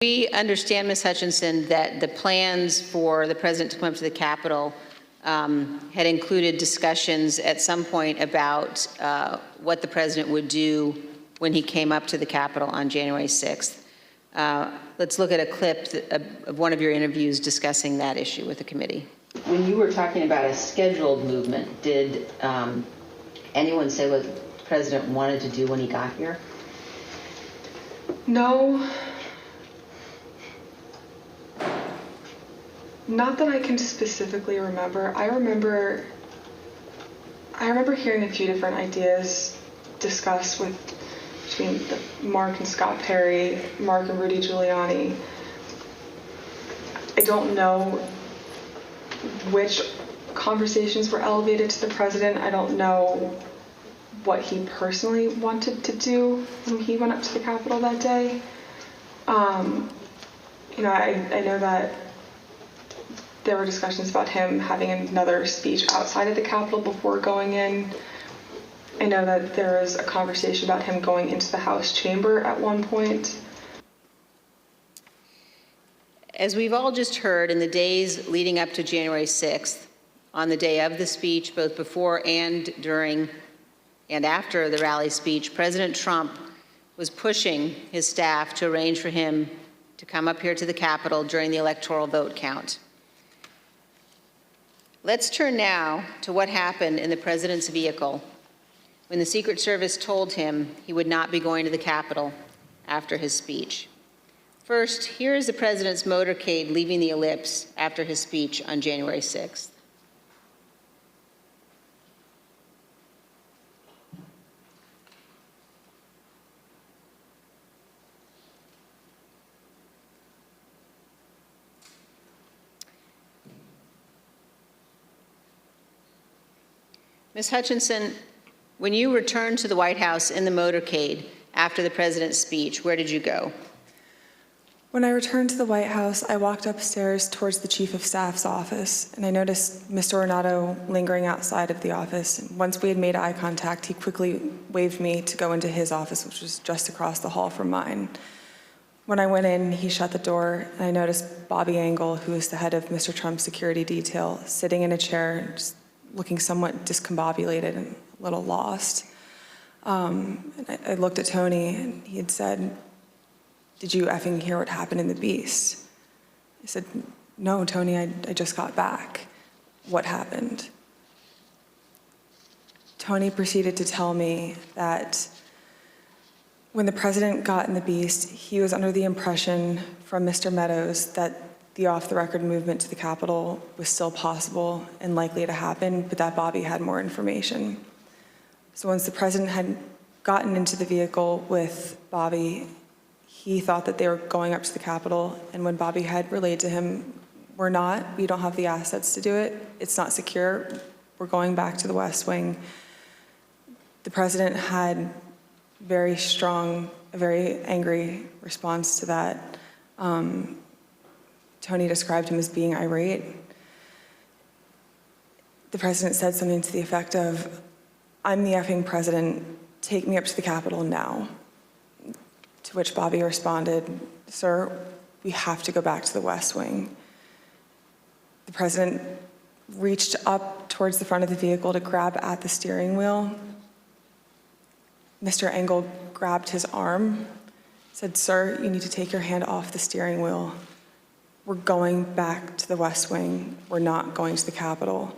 We understand, Ms. Hutchinson, that the plans for the president to come up to the Capitol had included discussions at some point about what the president would do when he came up to the Capitol on January 6th. Let's look at a clip of one of your interviews discussing that issue with the committee. When you were talking about a scheduled movement, did anyone say what the president wanted to do when he got here? No. Not that I can specifically remember. I remember hearing a few different ideas discussed between Mark and Scott Perry, Mark and Rudy Giuliani. I don't know which conversations were elevated to the president. I don't know what he personally wanted to do when he went up to the Capitol that day. I know that there were discussions about him having another speech outside of the Capitol before going in. I know that there was a conversation about him going into the House chamber at one point. As we've all just heard, in the days leading up to January 6th, on the day of the speech, both before and during and after the rally speech, President Trump was pushing his staff to arrange for him to come up here to the Capitol during the electoral vote count. Let's turn now to what happened in the president's vehicle when the Secret Service told him he would not be going to the Capitol after his speech. First, here is the president's motorcade leaving the ellipse after his speech on January 6th. Ms. Hutchinson, when you returned to the White House in the motorcade after the president's speech, where did you go? When I returned to the White House, I walked upstairs towards the Chief of Staff's office, and I noticed Mr. Ornato lingering outside of the office. And once we had made eye contact, he quickly waved me to go into his office, which was just across the hall from mine. When I went in, he shut the door, and I noticed Bobby Engel, who is the head of Mr. Trump's security detail, sitting in a chair, just looking somewhat discombobulated and a little lost. And I looked at Tony, and he had said, "Did you effing hear what happened in the Beast?" I said, "No, Tony, I just got back. What happened?" Tony proceeded to tell me that when the president got in the Beast, he was under the impression from Mr. Meadows that the off-the-record movement to the Capitol was still possible and likely to happen, but that Bobby had more information. So once the president had gotten into the vehicle with Bobby, he thought that they were going up to the Capitol, and when Bobby had relayed to him, we don't have the assets to do it, it's not secure, we're going back to the West Wing, the president had a very angry response to that. Tony described him as being irate. The president said something to the effect of, "I'm the effing president, take me up to the Capitol now." To which Bobby responded, "Sir, we have to go back to the West Wing." The president reached up towards the front of the vehicle to grab at the steering wheel. Mr. Engel grabbed his arm, said, "Sir, you need to take your hand off the steering wheel. We're going back to the West Wing. We're not going to the Capitol."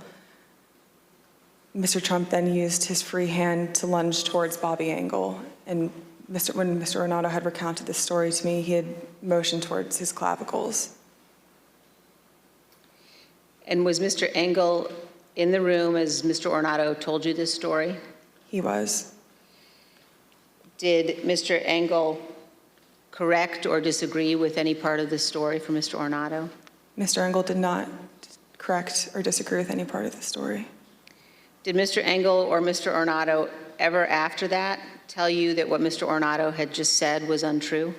Mr. Trump then used his free hand to lunge towards Bobby Engel, and when Mr. Ornato had recounted this story to me, he had motioned towards his clavicles. And was Mr. Engel in the room as Mr. Ornato told you this story? He was. Did Mr. Engel correct or disagree with any part of the story from Mr. Ornato? Mr. Engel did not correct or disagree with any part of the story. Did Mr. Engel or Mr. Ornato ever after that tell you that what Mr. Ornato had just said was untrue?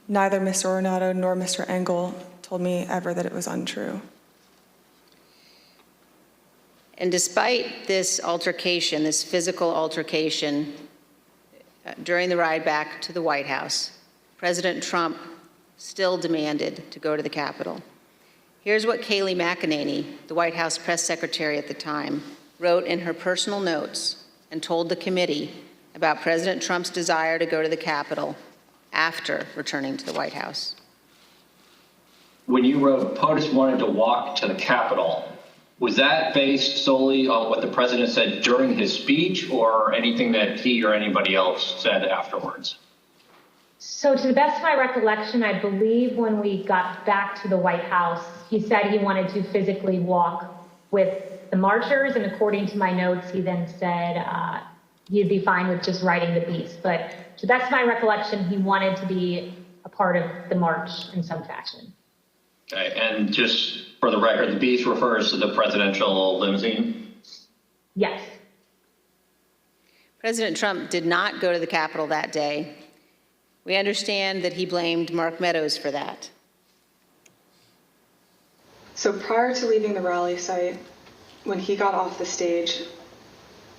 Neither Mr. Ornato nor Mr. Engel told me ever that it was untrue. And despite this altercation, this physical altercation, during the ride back to the White House, President Trump still demanded to go to the Capitol. Here's what Kayleigh McEnany, the White House press secretary at the time, wrote in her personal notes and told the committee about President Trump's desire to go to the Capitol after returning to the White House. When you wrote POTUS wanted to walk to the Capitol, was that based solely on what the president said during his speech or anything that he or anybody else said afterwards? So to the best of my recollection, I believe when we got back to the White House, he said he wanted to physically walk with the marchers. And according to my notes, he then said he'd be fine with just riding the beast. But to the best of my recollection, he wanted to be a part of the march in some fashion. Okay, and just for the record, the beast refers to the presidential limousine? Yes. President Trump did not go to the Capitol that day. We understand that he blamed Mark Meadows for that. So prior to leaving the rally site, when he got off the stage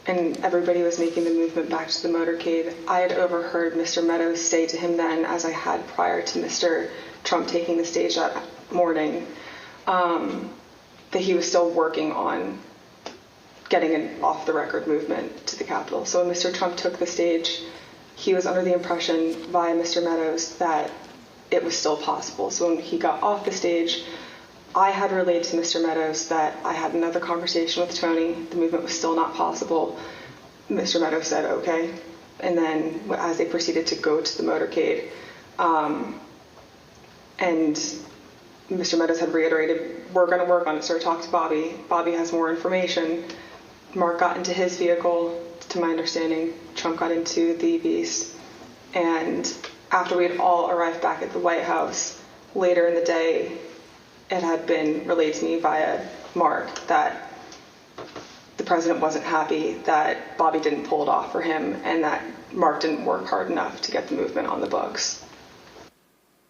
and everybody was making the movement back to the motorcade, I had overheard Mr. Meadows say to him then, as I had prior to Mr. Trump taking the stage that morning, that he was still working on getting an off-the-record movement to the Capitol. So when Mr. Trump took the stage, he was under the impression via Mr. Meadows that it was still possible. So when he got off the stage, I had relayed to Mr. Meadows that I had another conversation with Tony. The movement was still not possible. Mr. Meadows said, okay. And then as they proceeded to go to the motorcade, and Mr. Meadows had reiterated, we're going to work on it, sir. Talk to Bobby. Bobby has more information. Mark got into his vehicle, to my understanding. Trump got into the Beast. And after we had all arrived back at the White House, later in the day, it had been relayed to me via Mark that the president wasn't happy that Bobby didn't pull it off for him and that Mark didn't work hard enough to get the movement on the books.